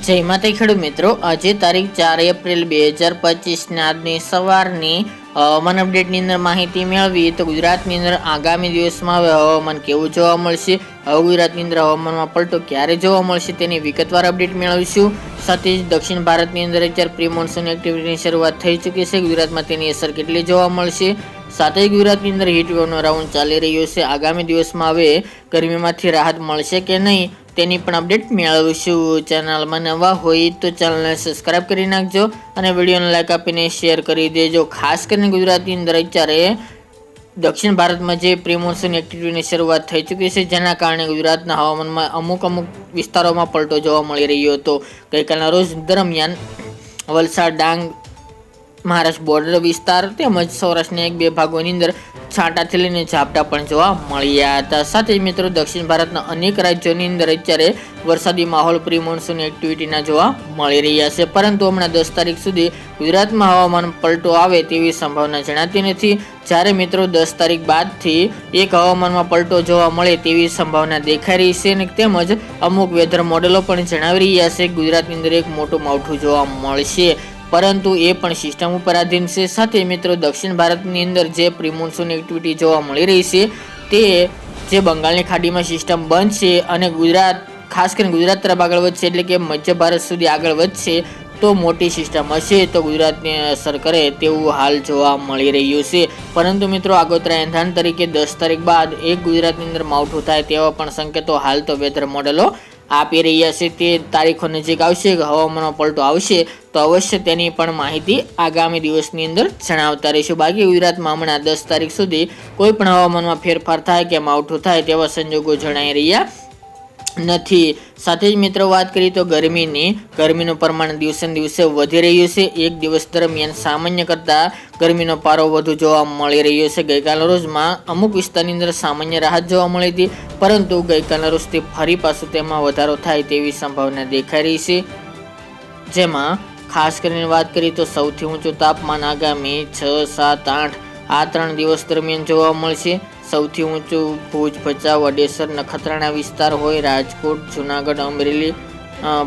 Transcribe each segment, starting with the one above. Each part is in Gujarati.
જય માતા ખેડૂત મિત્રો, આજે તારીખ 4 એપ્રિલ 2025 ના આજની સવારની હવામાન અપડેટની અંદર માહિતી મેળવી તો ગુજરાતની અંદર આગામી દિવસમાં હવે હવામાન કેવું જોવા મળશે, હવે ગુજરાતની અંદર હવામાનમાં પલટો ક્યારે જોવા મળશે તેની વિગતવાર અપડેટ મેળવીશું. સાથે જ દક્ષિણ ભારતની અંદર અત્યારે પ્રી મોન્સૂન એક્ટિવિટીની શરૂઆત થઈ ચૂકી છે. ગુજરાતમાં તેની અસર કેટલી જોવા મળશે, સાથે જ ગુજરાતની અંદર હીટવેવનો રાઉન્ડ ચાલી રહ્યો છે. આગામી દિવસમાં હવે ગરમીમાંથી રાહત મળશે કે નહીં તેની પણ અપડેટ મેળવીશું. ચેનલમાં નવા હોય તો ચેનલને સબસ્ક્રાઇબ કરી નાખજો અને વિડીયોને લાઈક આપીને શેર કરી દેજો. ખાસ કરીને ગુજરાતની અંદર અત્યારે દક્ષિણ ભારતમાં જે પ્રી મોન્સૂન એક્ટિવિટીની શરૂઆત થઈ ચૂકી છે, જેના કારણે ગુજરાતના હવામાનમાં અમુક વિસ્તારોમાં પલટો જોવા મળી રહ્યો હતો. ગઈકાલના રોજ દરમિયાન વલસાડ, ડાંગ, મહારાષ્ટ્ર બોર્ડર વિસ્તાર તેમજ સૌરાષ્ટ્રના 1-2 ભાગોની અંદર છાંટાથી લઈને ઝાપટા પણ જોવા મળ્યા હતા. સાથે જ મિત્રો દક્ષિણ ભારતના અનેક રાજ્યોની અંદર અત્યારે વરસાદી માહોલ પ્રી મોન્સૂન એક્ટિવિટીના જોવા મળી રહ્યા છે, પરંતુ હમણાં 10 તારીખ સુધી ગુજરાતમાં હવામાન પલટો આવે તેવી સંભાવના જણાતી નથી. જ્યારે મિત્રો 10 તારીખ બાદથી એક હવામાનમાં પલટો જોવા મળે તેવી સંભાવના દેખાઈ રહી છે અને તેમજ અમુક વેધર મોડેલો પણ જણાવી રહ્યા છે કે ગુજરાતની અંદર એક મોટું માવઠું જોવા મળશે, પરંતુ એ પણ સિસ્ટમ ઉપર આધીન છે. સાથે મિત્રો દક્ષિણ ભારતની અંદર જે પ્રી મોન્સૂન એક્ટિવિટી જોવા મળી રહી છે તે જે બંગાળની ખાડીમાં સિસ્ટમ બનશે અને ગુજરાત, ખાસ કરીને ગુજરાત તરફ આગળ વધશે, એટલે કે મધ્ય ભારત સુધી આગળ વધશે તો મોટી સિસ્ટમ હશે તો ગુજરાતને અસર કરે તેવું હાલ જોવા મળી રહ્યું છે. પરંતુ મિત્રો આગોતરા એંધાણ તરીકે 10 તારીખ બાદ એક ગુજરાતની અંદર માવઠું થાય તેવા પણ સંકેતો હાલ તો વેધર મોડેલો આપી રહ્યા છે. તે તારીખો નજીક આવશે, હવામાનમાં પલટો આવશે તો અવશ્ય તેની પણ માહિતી આગામી દિવસની અંદર જણાવતા રહીશું. બાકી ગુજરાતમાં હમણાં 10 તારીખ સુધી કોઈ પણ હવામાનમાં ફેરફાર થાય કે માવઠું થાય તેવા સંજોગો જણાઈ રહ્યા નથી. સાથે જ મિત્રો વાત કરીએ તો ગરમીનું પ્રમાણ દિવસે દિવસે વધી રહ્યું છે. એક દિવસ દરમિયાન સામાન્ય કરતાં ગરમીનો પારો વધુ જોવા મળી રહ્યો છે. ગઈકાલના રોજમાં અમુક વિસ્તારની અંદર સામાન્ય રાહત જોવા મળી હતી, પરંતુ ગઈકાલના રોજથી ફરી પાછું તેમાં વધારો થાય તેવી સંભાવના દેખાઈ રહી છે. જેમાં ખાસ કરીને વાત કરીએ તો સૌથી ઊંચું તાપમાન આગામી 6, 7, 8 આ 3 દિવસ દરમિયાન જોવા મળશે. સૌથી ઊંચું ભુજ, ભચાઉ, અડેસર, નખત્રાણા વિસ્તાર હોય, રાજકોટ, જુનાગઢ, અમરેલી,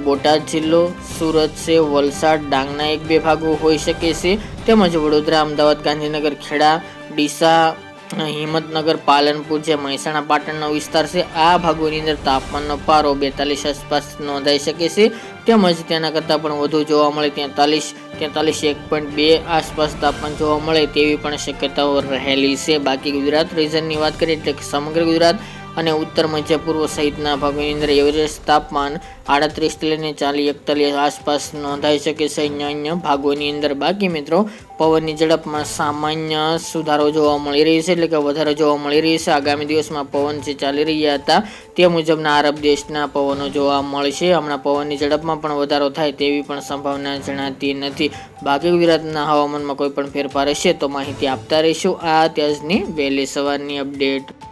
બોટાદ જિલ્લો, સુરત છે, વલસાડ, ડાંગના 1-2 ભાગો હોઈ શકે છે, તેમજ વડોદરા, અમદાવાદ, ગાંધીનગર, ખેડા, ડીસા, હિંમતનગર, પાલનપુર જે મહેસાણા, પાટણનો વિસ્તાર છે, આ ભાગોની અંદર તાપમાનનો પારો 42 આસપાસ નોંધાઈ શકે છે, તેમજ તેના કરતાં પણ વધુ જોવા મળે 43, 1.2 આસપાસ તાપમાન જોવા મળે તેવી પણ શક્યતાઓ રહેલી છે. બાકી ગુજરાત રિજનની વાત કરીએ એટલે કે સમગ્ર ગુજરાત અને ઉત્તર મધ્ય પૂર્વ સહિતના ભાગોની અંદર એવરેજ તાપમાન 38 થી લઈને 40, 41 આસપાસ નોંધાઈ શકે છે અન્ય ભાગોની અંદર. બાકી મિત્રો પવનની ઝડપમાં સામાન્ય સુધારો જોવા મળી રહ્યો છે, એટલે કે વધારો જોવા મળી રહ્યો છે. આગામી દિવસમાં પવન જે ચાલી રહ્યા હતા તે મુજબના આરબ દેશના પવનો જોવા મળશે. હમણાં પવનની ઝડપમાં પણ વધારો થાય તેવી પણ સંભાવના જણાતી નથી. બાકી ગુજરાતના હવામાનમાં કોઈ પણ ફેરફાર હશે તો માહિતી આપતા રહીશું. આ અત્યારની વહેલી સવારની અપડેટ.